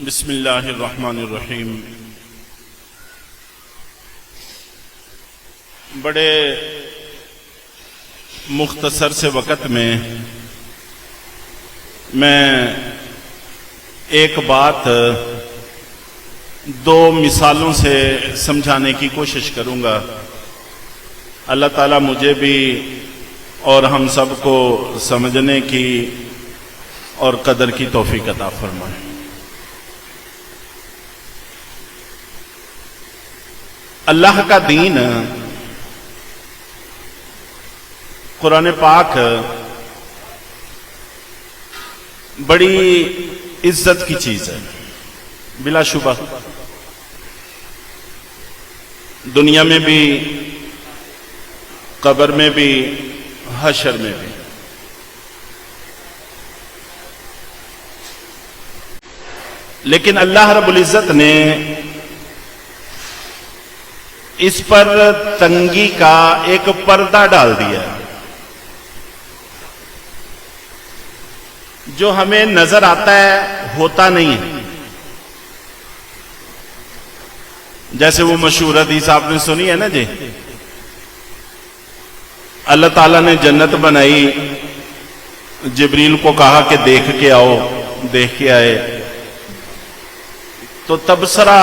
بسم اللہ الرحمن الرحیم۔ بڑے مختصر سے وقت میں ایک بات دو مثالوں سے سمجھانے کی کوشش کروں گا۔ اللہ تعالیٰ مجھے بھی اور ہم سب کو سمجھنے کی اور قدر کی توفیق عطا فرمائے۔ اللہ کا دین قرآن پاک بڑی عزت کی چیز ہے، بلا شبہ دنیا میں بھی، قبر میں بھی، حشر میں بھی۔ لیکن اللہ رب العزت نے اس پر تنگی کا ایک پردہ ڈال دیا جو ہمیں نظر آتا ہے، ہوتا نہیں ہے۔ جیسے وہ مشہور حدیث آپ نے سنی ہے نا جی، اللہ تعالیٰ نے جنت بنائی، جبریل کو کہا کہ دیکھ کے آؤ، دیکھ کے آئے تو تبصرہ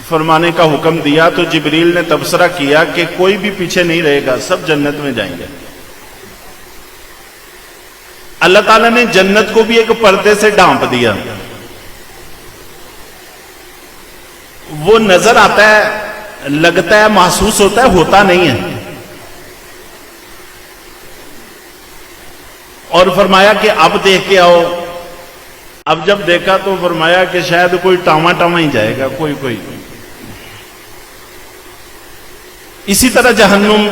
فرمانے کا حکم دیا، تو جبریل نے تبصرہ کیا کہ کوئی بھی پیچھے نہیں رہے گا، سب جنت میں جائیں گے۔ اللہ تعالیٰ نے جنت کو بھی ایک پردے سے ڈھانپ دیا، وہ نظر آتا ہے، لگتا ہے، محسوس ہوتا ہے، ہوتا نہیں ہے۔ اور فرمایا کہ اب دیکھ کے آؤ۔ اب جب دیکھا تو فرمایا کہ شاید کوئی ٹاما ٹاما ہی جائے گا، کوئی۔ اسی طرح جہنم،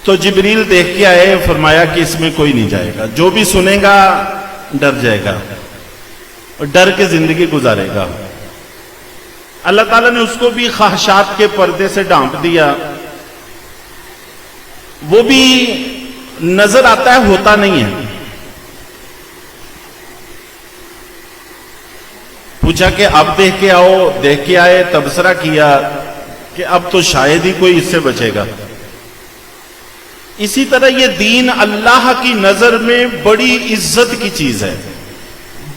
تو جبریل دیکھ کے آئے، فرمایا کہ اس میں کوئی نہیں جائے گا، جو بھی سنے گا ڈر جائے گا اور ڈر کے زندگی گزارے گا۔ اللہ تعالیٰ نے اس کو بھی خواہشات کے پردے سے ڈھانپ دیا، وہ بھی نظر آتا ہے، ہوتا نہیں ہے۔ پوچھا کہ اب دیکھ کے آؤ، دیکھ کے آئے، تبصرہ کیا کہ اب تو شاید ہی کوئی اس سے بچے گا۔ اسی طرح یہ دین اللہ کی نظر میں بڑی عزت کی چیز ہے،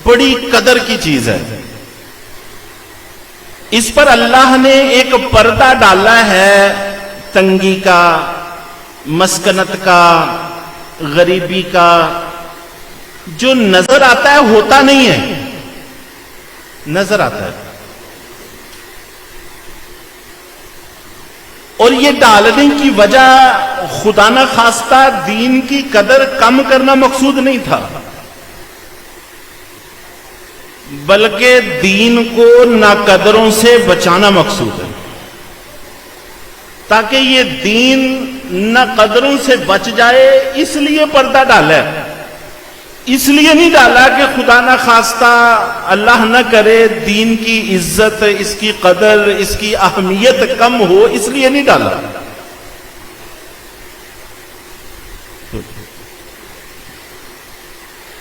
بڑی قدر کی چیز ہے۔ اس پر اللہ نے ایک پردہ ڈالا ہے، تنگی کا، مسکنت کا، غریبی کا، جو نظر آتا ہے، ہوتا نہیں ہے، نظر آتا ہے۔ اور یہ ڈالنے کی وجہ خدا نہ خواستہ دین کی قدر کم کرنا مقصود نہیں تھا، بلکہ دین کو ناقدروں سے بچانا مقصود ہے، تاکہ یہ دین ناقدروں سے بچ جائے۔ اس لیے پردہ ڈالا ہے، اس لیے نہیں ڈالا کہ خدا نہ خواستہ اللہ نہ کرے دین کی عزت، اس کی قدر، اس کی اہمیت کم ہو، اس لیے نہیں ڈالا۔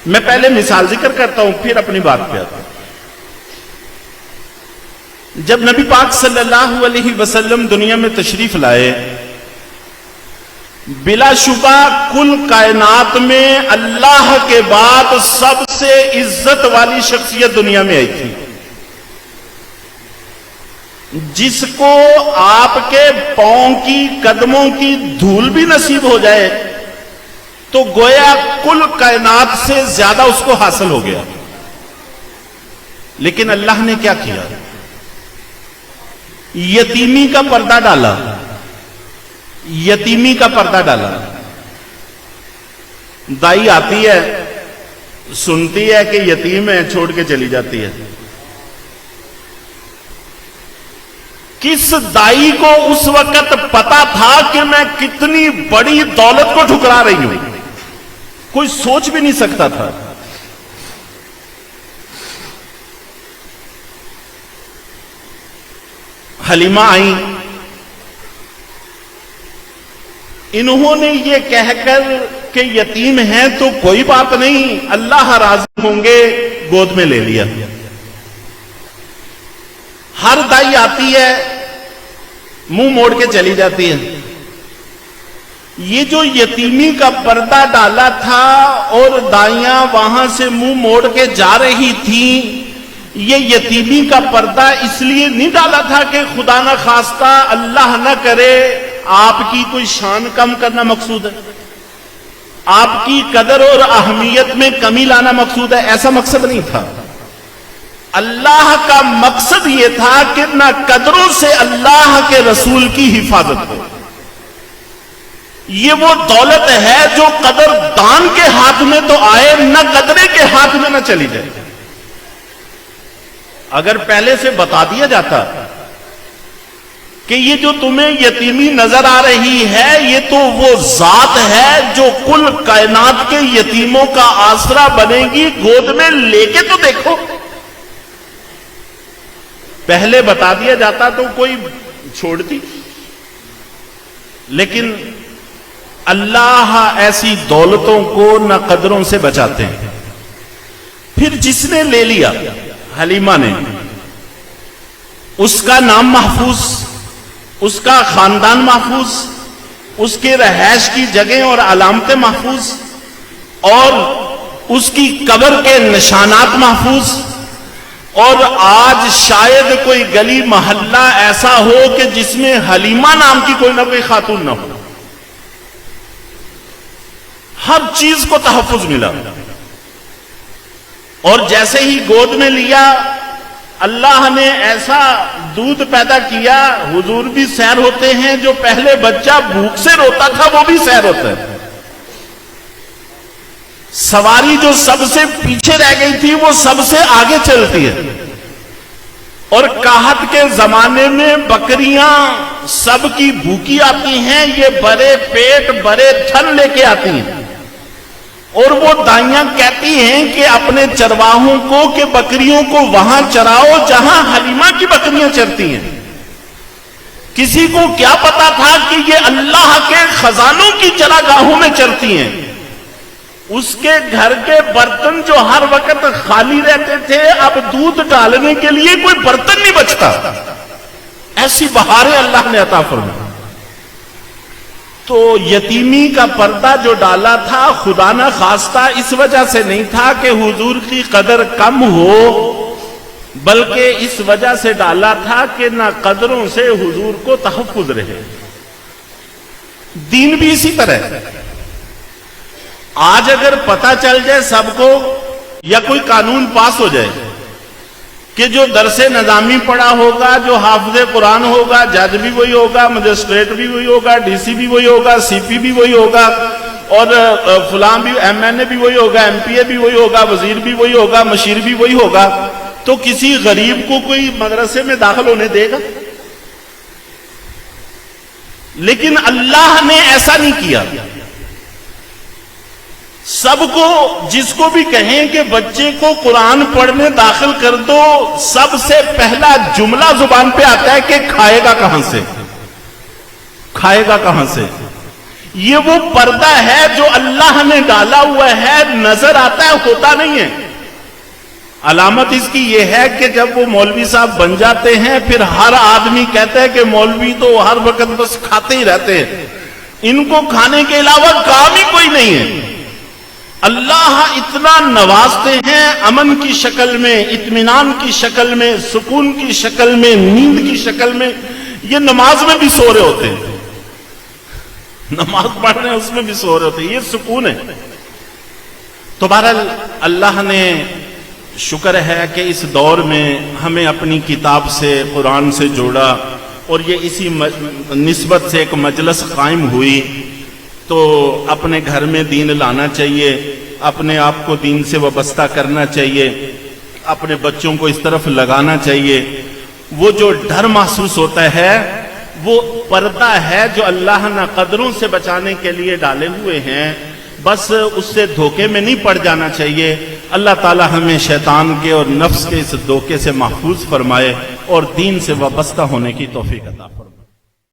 میں پہلے مثال ذکر کرتا ہوں، پھر اپنی بات پہ آتا ہوں۔ جب نبی پاک صلی اللہ علیہ وسلم دنیا میں تشریف لائے، بلا شبہ کل کائنات میں اللہ کے بعد سب سے عزت والی شخصیت دنیا میں آئی تھی، جس کو آپ کے پاؤں کی، قدموں کی دھول بھی نصیب ہو جائے تو گویا کل کائنات سے زیادہ اس کو حاصل ہو گیا۔ لیکن اللہ نے کیا کیا؟ یتیمی کا پردہ ڈالا، یتیمی کا پردہ ڈالا۔ دائی آتی ہے، سنتی ہے کہ یتیم ہے، چھوڑ کے چلی جاتی ہے۔ کس دائی کو اس وقت پتا تھا کہ میں کتنی بڑی دولت کو ٹھکرا رہی ہوں؟ کوئی سوچ بھی نہیں سکتا تھا۔ حلیمہ آئیں، انہوں نے یہ کہہ کر کہ یتیم ہیں تو کوئی بات نہیں، اللہ راضی ہوں گے، گود میں لے لیا. ہر دائی آتی ہے منہ موڑ کے چلی جاتی ہے. یہ جو یتیمی کا پردہ ڈالا تھا اور دائیاں وہاں سے منہ موڑ کے جا رہی تھیں، یہ یتیمی کا پردہ اس لیے نہیں ڈالا تھا کہ خدا نہ خواستہ اللہ نہ کرے آپ کی کوئی شان کم کرنا مقصود ہے، آپ کی قدر اور اہمیت میں کمی لانا مقصود ہے. ایسا مقصد نہیں تھا. اللہ کا مقصد یہ تھا کہ نہ قدروں سے اللہ کے رسول کی حفاظت ہو. یہ وہ دولت ہے جو قدر دان کے ہاتھ میں تو آئے، نہ قدرے کے ہاتھ میں نہ چلی جائے. اگر پہلے سے بتا دیا جاتا کہ یہ جو تمہیں یتیمی نظر آ رہی ہے یہ تو وہ ذات ہے جو کل کائنات کے یتیموں کا آسرا بنے گی، گود میں لے کے تو دیکھو. پہلے بتا دیا جاتا تو کوئی چھوڑتی. لیکن اللہ ایسی دولتوں کو نہ قدروں سے بچاتے ہیں. پھر جس نے لے لیا حلیمہ نے، اس کا نام محفوظ، اس کا خاندان محفوظ، اس کے رہائش کی جگہیں اور علامتیں محفوظ، اور اس کی قبر کے نشانات محفوظ. اور آج شاید کوئی گلی محلہ ایسا ہو کہ جس میں حلیمہ نام کی کوئی نہ کوئی خاتون نہ ہو. ہر چیز کو تحفظ ملا. اور جیسے ہی گود میں لیا اللہ نے ایسا دودھ پیدا کیا. حضور بھی سیر ہوتے ہیں، جو پہلے بچہ بھوک سے روتا تھا وہ بھی سیر ہوتا ہے. سواری جو سب سے پیچھے رہ گئی تھی وہ سب سے آگے چلتی ہے. اور قحط کے زمانے میں بکریاں سب کی بھوکی آتی ہیں، یہ بڑے پیٹ بڑے تھن لے کے آتی ہیں. اور وہ دائیاں کہتی ہیں کہ اپنے چرواہوں کو کہ بکریوں کو وہاں چراؤ جہاں حلیمہ کی بکریاں چرتی ہیں. کسی کو کیا پتا تھا کہ یہ اللہ کے خزانوں کی چراگاہوں میں چرتی ہیں. اس کے گھر کے برتن جو ہر وقت خالی رہتے تھے، اب دودھ ڈالنے کے لیے کوئی برتن نہیں بچتا. ایسی بہاریں اللہ نے عطا فرمائی. تو یتیمی کا پردہ جو ڈالا تھا خدا نہ خواستہ اس وجہ سے نہیں تھا کہ حضور کی قدر کم ہو، بلکہ اس وجہ سے ڈالا تھا کہ نہ قدروں سے حضور کو تحفظ رہے. دین بھی اسی طرح ہے. آج اگر پتہ چل جائے سب کو، یا کوئی قانون پاس ہو جائے کہ جو درس نظامی پڑھا ہوگا، جو حافظ قرآن ہوگا، جج بھی وہی ہوگا، مجسٹریٹ بھی وہی ہوگا، ڈی سی بھی وہی ہوگا، سی پی بھی وہی ہوگا، اور فلاں بھی ایم این اے بھی وہی ہوگا، ایم پی اے بھی وہی ہوگا، وزیر بھی وہی ہوگا، مشیر بھی وہی ہوگا، تو کسی غریب کو کوئی مدرسے میں داخل ہونے دے گا؟ لیکن اللہ نے ایسا نہیں کیا. سب کو، جس کو بھی کہیں کہ بچے کو قرآن پڑھنے داخل کر دو، سب سے پہلا جملہ زبان پہ آتا ہے کہ کھائے گا کہاں سے، کھائے گا کہاں سے. یہ وہ پردہ ہے جو اللہ نے ڈالا ہوا ہے، نظر آتا ہے، ہوتا نہیں ہے. علامت اس کی یہ ہے کہ جب وہ مولوی صاحب بن جاتے ہیں پھر ہر آدمی کہتا ہے کہ مولوی تو ہر وقت بس کھاتے ہی رہتے ہیں، ان کو کھانے کے علاوہ کام ہی کوئی نہیں ہے. اللہ اتنا نوازتے ہیں امن کی شکل میں، اطمینان کی شکل میں، سکون کی شکل میں، نیند کی شکل میں. یہ نماز میں بھی سو رہے ہوتے ہیں، نماز پڑھ رہے ہیں اس میں بھی سو رہے ہوتے ہیں. یہ سکون ہے. تو بہرحال اللہ نے شکر ہے کہ اس دور میں ہمیں اپنی کتاب سے، قرآن سے جوڑا، اور یہ اسی نسبت سے ایک مجلس قائم ہوئی. تو اپنے گھر میں دین لانا چاہیے، اپنے آپ کو دین سے وابستہ کرنا چاہیے، اپنے بچوں کو اس طرف لگانا چاہیے. وہ جو ڈر محسوس ہوتا ہے وہ پردہ ہے جو اللہ نہ قدروں سے بچانے کے لیے ڈالے ہوئے ہیں، بس اس سے دھوکے میں نہیں پڑ جانا چاہیے. اللہ تعالی ہمیں شیطان کے اور نفس کے اس دھوکے سے محفوظ فرمائے اور دین سے وابستہ ہونے کی توفیق عطا فرمائے.